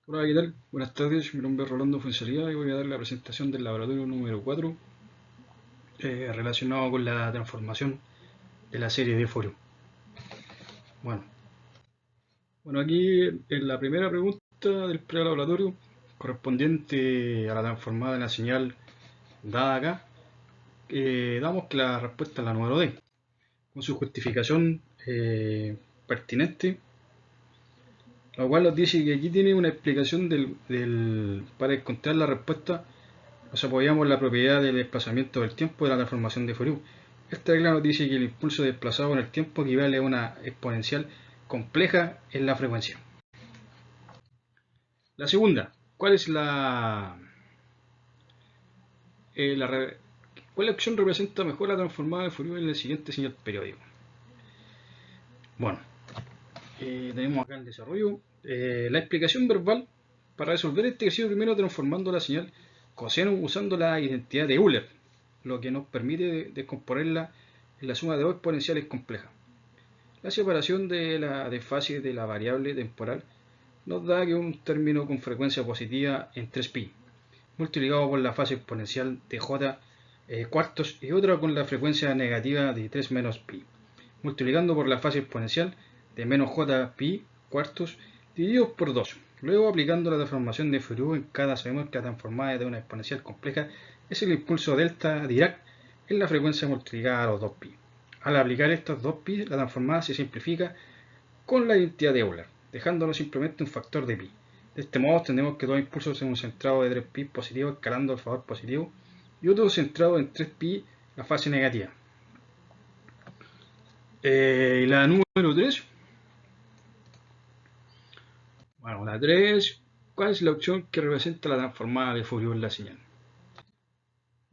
Hola, ¿qué tal? Buenas tardes, mi nombre es Rolando Fuenzalía y voy a dar la presentación del laboratorio número 4 relacionado con la transformación de la serie de Fourier. Bueno, aquí en la primera pregunta del prelaboratorio, correspondiente a la transformada de la señal dada acá, damos que la respuesta es la número D, con su justificación pertinente, lo cual nos dice que aquí tiene una explicación para encontrar la respuesta. Nos apoyamos en la propiedad del desplazamiento del tiempo de la transformación de Fourier. Esta regla nos dice que el impulso desplazado en el tiempo equivale a una exponencial compleja en la frecuencia. La segunda, eh, la, ¿cuál opción representa mejor la transformada de Fourier en el siguiente señal periódico? Bueno, tenemos acá el desarrollo. La explicación verbal para resolver este ejercicio primero transformando la señal coseno usando la identidad de Euler, lo que nos permite descomponerla en la suma de dos exponenciales complejas. La separación de la desfase de la variable temporal nos da que un término con frecuencia positiva en 3pi, multiplicado por la fase exponencial de j cuartos y otra con la frecuencia negativa de 3 menos pi, multiplicando por la fase exponencial de menos j pi cuartos divididos por 2. Luego aplicando la transformación de Fourier en cada sabemos que la transformada de una exponencial compleja es el impulso delta Dirac en la frecuencia multiplicada a los 2pi. Al aplicar estos 2pi, la transformada se simplifica con la identidad de Euler, dejándolo simplemente un factor de pi. De este modo obtenemos que dos impulsos en un centrado de 3pi positivo escalando al favor positivo y otro centrado en 3pi la fase negativa. Y la número 3, bueno, la 3, ¿cuál es la opción que representa la transformada de Fourier en la señal?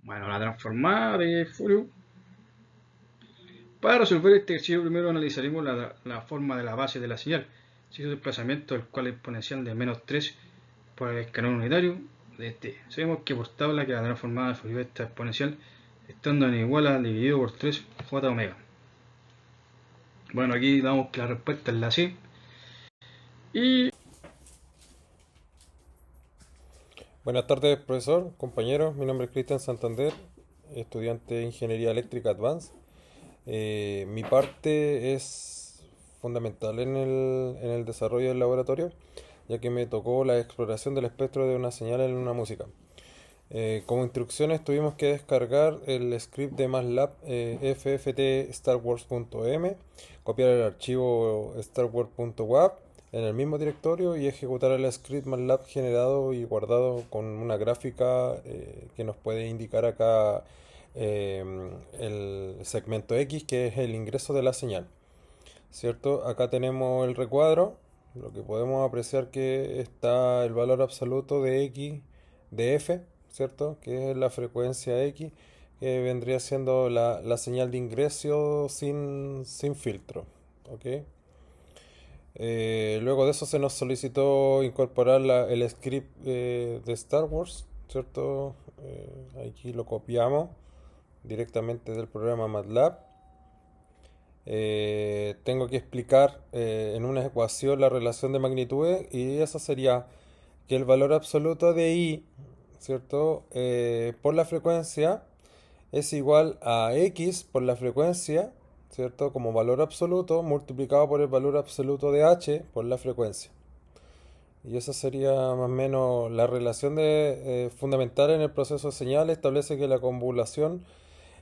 Bueno, la transformada de Fourier, para resolver este ejercicio primero analizaremos la forma de la base de la señal, si su desplazamiento, el cual es exponencial de menos 3 por el escalón unitario de t. Sabemos que por tabla que la transformada de Fourier está exponencial estando en igual a dividido por 3 j omega. Bueno, aquí damos que la respuesta es la C. Y Buenas tardes, profesor, compañeros. Mi nombre es Cristian Santander, estudiante de Ingeniería Eléctrica Advanced. Mi parte es fundamental en el desarrollo del laboratorio, ya que me tocó la exploración del espectro de una señal en una música. Como instrucciones tuvimos que descargar el script de MATLAB fft.starwars.m, copiar el archivo starwars.wav en el mismo directorio y ejecutar el script MATLAB generado y guardado con una gráfica que nos puede indicar acá eh, el segmento X, que es el ingreso de la señal. ¿Cierto? Acá tenemos el recuadro, lo que podemos apreciar que está el valor absoluto de X de F, ¿cierto? Que es la frecuencia X, que vendría siendo la señal de ingreso sin filtro, ¿ok? Luego de eso se nos solicitó incorporar el script de Star Wars, ¿cierto? Aquí lo copiamos directamente del programa MATLAB. Tengo que explicar en una ecuación la relación de magnitudes y eso sería que el valor absoluto de I, ¿cierto? Por la frecuencia es igual a X por la frecuencia, ¿cierto? Como valor absoluto multiplicado por el valor absoluto de H por la frecuencia. Y esa sería más o menos la relación fundamental en el proceso de señal. Establece que la convolución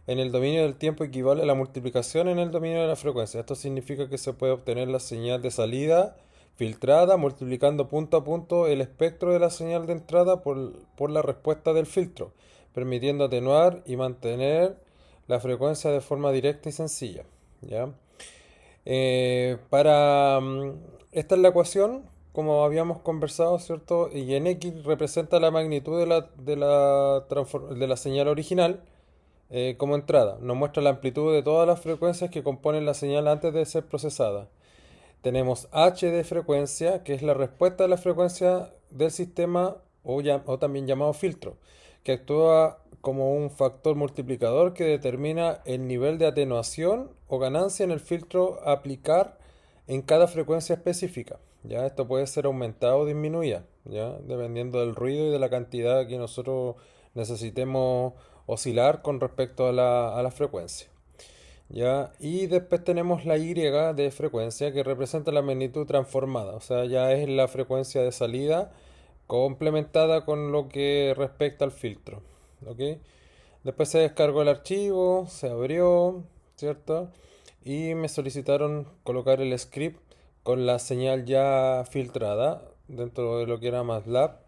en el dominio del tiempo equivale a la multiplicación en el dominio de la frecuencia. Esto significa que se puede obtener la señal de salida filtrada multiplicando punto a punto el espectro de la señal de entrada por la respuesta del filtro, permitiendo atenuar y mantener la frecuencia de forma directa y sencilla. ¿Ya? Esta es la ecuación, como habíamos conversado, ¿cierto? Y en X representa la magnitud de la señal original como entrada. Nos muestra la amplitud de todas las frecuencias que componen la señal antes de ser procesada. Tenemos H de frecuencia, que es la respuesta de la frecuencia del sistema o también llamado filtro, que actúa como un factor multiplicador que determina el nivel de atenuación o ganancia en el filtro a aplicar en cada frecuencia específica. Ya esto puede ser aumentado o disminuido, ya dependiendo del ruido y de la cantidad que nosotros necesitemos oscilar con respecto a la frecuencia. Ya, y después tenemos la Y de frecuencia que representa la magnitud transformada, o sea, ya es la frecuencia de salida complementada con lo que respecta al filtro. ¿Ok? Después se descargó el archivo, se abrió, ¿cierto? Y me solicitaron colocar el script con la señal ya filtrada dentro de lo que era MATLAB.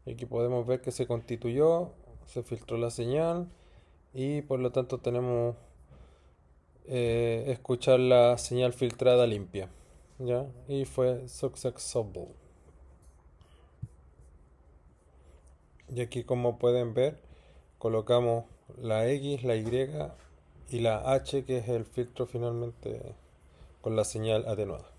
Y aquí podemos ver que se constituyó, se filtró la señal y por lo tanto tenemos escuchar la señal filtrada limpia. ¿Ya? Y fue successful. Y aquí como pueden ver, colocamos la X, la Y y la H, que es el filtro finalmente con la señal atenuada.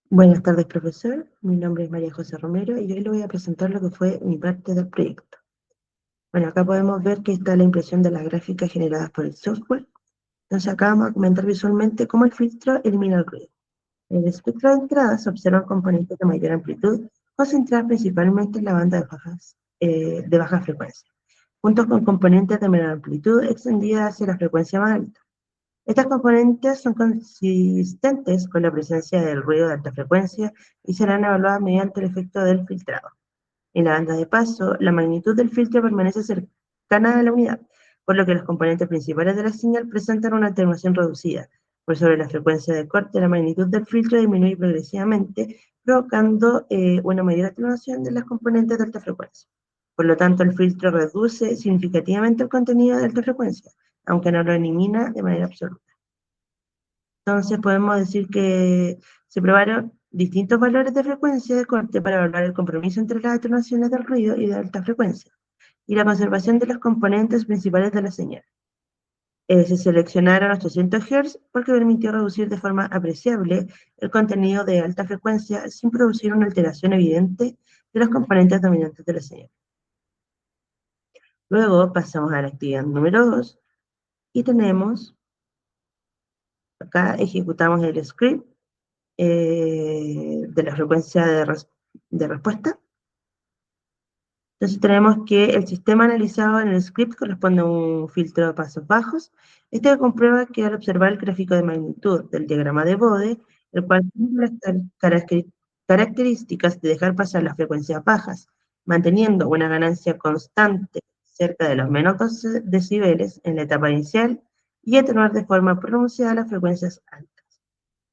Buenas tardes, profesor. Mi nombre es María José Romero y hoy le voy a presentar lo que fue mi parte del proyecto. Bueno, acá podemos ver que está la impresión de las gráficas generadas por el software. Entonces acá vamos a comentar visualmente cómo el filtro elimina el ruido. En el espectro de entrada se observan componentes de mayor amplitud concentradas principalmente en la banda de baja frecuencia, junto con componentes de menor amplitud extendidas hacia la frecuencia más alta. Estas componentes son consistentes con la presencia del ruido de alta frecuencia y serán evaluadas mediante el efecto del filtrado. En la banda de paso, la magnitud del filtro permanece cercana a la unidad, por lo que los componentes principales de la señal presentan una atenuación reducida. Por sobre la frecuencia de corte, la magnitud del filtro disminuye progresivamente, provocando una mayor atenuación de las componentes de alta frecuencia. Por lo tanto, el filtro reduce significativamente el contenido de alta frecuencia, aunque no lo elimina de manera absoluta. Entonces podemos decir que se probaron distintos valores de frecuencia de corte para evaluar el compromiso entre las atenuaciones del ruido y de alta frecuencia y la conservación de los componentes principales de la señal. Se seleccionaron 800 Hz porque permitió reducir de forma apreciable el contenido de alta frecuencia sin producir una alteración evidente de los componentes dominantes de la señal. Luego pasamos a la actividad número 2 y tenemos, acá ejecutamos el script de la frecuencia de respuesta. Entonces tenemos que el sistema analizado en el script corresponde a un filtro de pasos bajos. Este comprueba que al observar el gráfico de magnitud del diagrama de Bode, el cual tiene las características de dejar pasar las frecuencias bajas, manteniendo una ganancia constante cerca de los menos 12 decibeles en la etapa inicial y atenuar de forma pronunciada las frecuencias altas.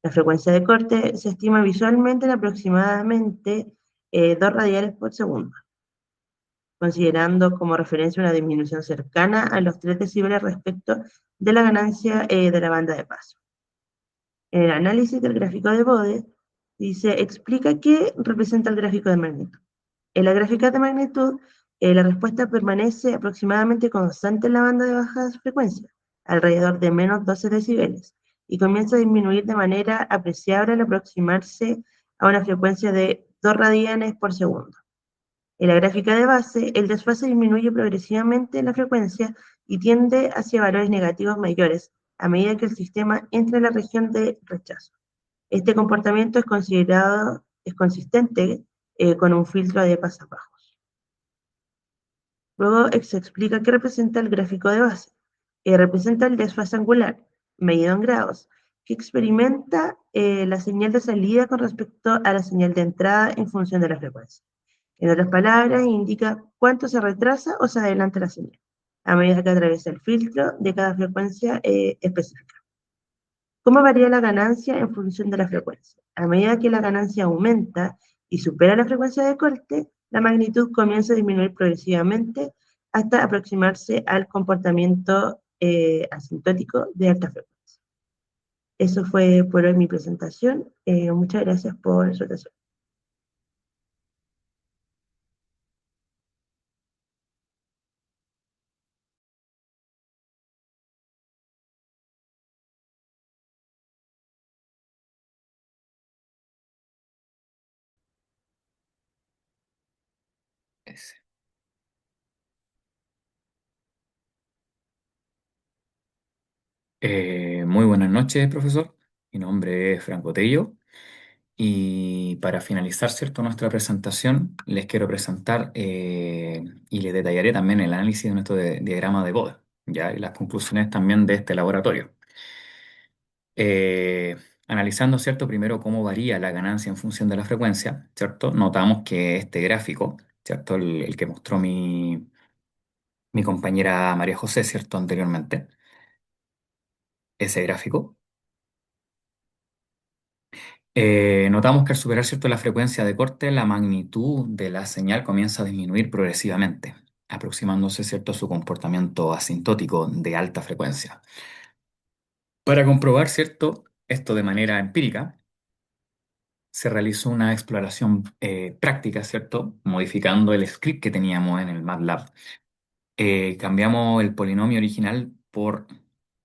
La frecuencia de corte se estima visualmente en aproximadamente 2 radianes por segundo, considerando como referencia una disminución cercana a los 3 decibeles respecto de la ganancia de la banda de paso. En el análisis del gráfico de Bode, explica qué representa el gráfico de magnitud. En la gráfica de magnitud, la respuesta permanece aproximadamente constante en la banda de bajas frecuencias, alrededor de menos 12 decibeles, y comienza a disminuir de manera apreciable al aproximarse a una frecuencia de 2 radianes por segundo. En la gráfica de base, el desfase disminuye progresivamente en la frecuencia y tiende hacia valores negativos mayores a medida que el sistema entra en la región de rechazo. Este comportamiento es consistente con un filtro de pasos bajos. Luego se explica qué representa el gráfico de base. Representa el desfase angular, medido en grados, que experimenta la señal de salida con respecto a la señal de entrada en función de la frecuencia. En otras palabras, indica cuánto se retrasa o se adelanta la señal, a medida que atraviesa el filtro de cada frecuencia específica. ¿Cómo varía la ganancia en función de la frecuencia? A medida que la ganancia aumenta y supera la frecuencia de corte, la magnitud comienza a disminuir progresivamente hasta aproximarse al comportamiento asintótico de alta frecuencia. Eso fue por hoy mi presentación. Muchas gracias por su atención. Ese. Muy buenas noches, profesor. Mi nombre es Franco Tello y para finalizar, ¿cierto?, nuestra presentación, les quiero presentar y les detallaré también el análisis de nuestro diagrama de Bode, ¿ya? Y las conclusiones también de este laboratorio. Eh, Analizando, ¿cierto?, primero cómo varía la ganancia en función de la frecuencia, ¿cierto? Notamos que este gráfico, ¿cierto?, el que mostró mi compañera María José, ¿cierto?, anteriormente, ese gráfico. Notamos que al superar, ¿cierto?, la frecuencia de corte, la magnitud de la señal comienza a disminuir progresivamente, aproximándose, ¿cierto?, a su comportamiento asintótico de alta frecuencia. Para comprobar, ¿cierto?, esto de manera empírica, se realizó una exploración práctica, ¿cierto?, modificando el script que teníamos en el MATLAB. Cambiamos el polinomio original por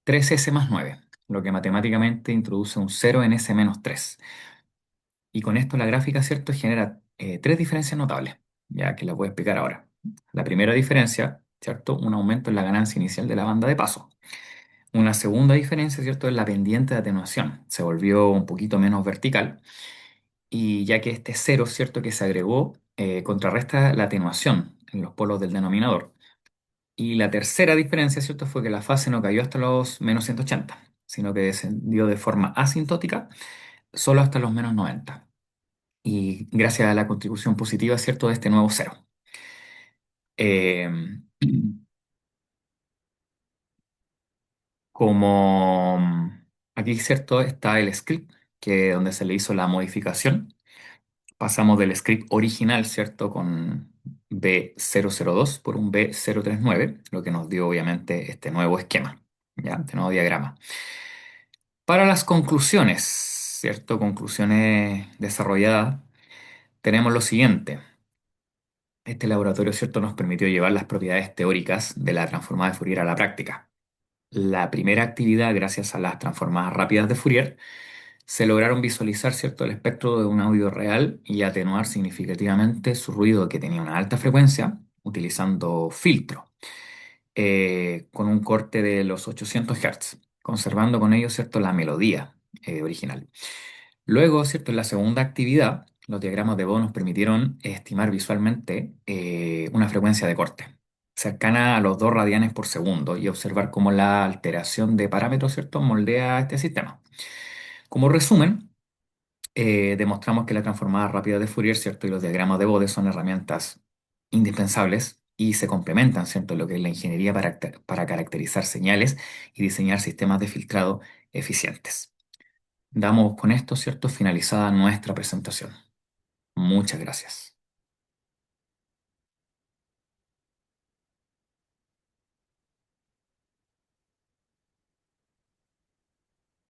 3s más 9, lo que matemáticamente introduce un 0 en s menos 3. Y con esto la gráfica, ¿cierto?, genera tres diferencias notables, ya que las voy a explicar ahora. La primera diferencia, ¿cierto?, un aumento en la ganancia inicial de la banda de paso. Una segunda diferencia, ¿cierto?, es la pendiente de atenuación. Se volvió un poquito menos vertical y ya que este cero, ¿cierto?, que se agregó, contrarresta la atenuación en los polos del denominador. Y la tercera diferencia, ¿cierto?, fue que la fase no cayó hasta los menos 180, sino que descendió de forma asintótica solo hasta los menos 90. Y gracias a la contribución positiva, ¿cierto?, de este nuevo cero. Eh, Como aquí, ¿cierto?, está el script, donde se le hizo la modificación. Pasamos del script original, ¿cierto?, con B002 por un B039, lo que nos dio obviamente este nuevo esquema, ¿ya? Este nuevo diagrama. Para las conclusiones, ¿cierto?, conclusiones desarrolladas, tenemos lo siguiente. Este laboratorio, ¿cierto?, nos permitió llevar las propiedades teóricas de la transformada de Fourier a la práctica. La primera actividad, gracias a las transformadas rápidas de Fourier, se lograron visualizar, ¿cierto?, el espectro de un audio real y atenuar significativamente su ruido que tenía una alta frecuencia utilizando filtro, con un corte de los 800 Hz, conservando con ello, ¿cierto?, la melodía original. Luego, ¿cierto?, en la segunda actividad, los diagramas de Bode nos permitieron estimar visualmente una frecuencia de corte cercana a los 2 radianes por segundo y observar cómo la alteración de parámetros, ¿cierto?, moldea este sistema. Como resumen, demostramos que la transformada rápida de Fourier, ¿cierto?, y los diagramas de Bode son herramientas indispensables y se complementan, ¿cierto?, en lo que es la ingeniería para caracterizar señales y diseñar sistemas de filtrado eficientes. Damos con esto, ¿cierto?, finalizada nuestra presentación. Muchas gracias.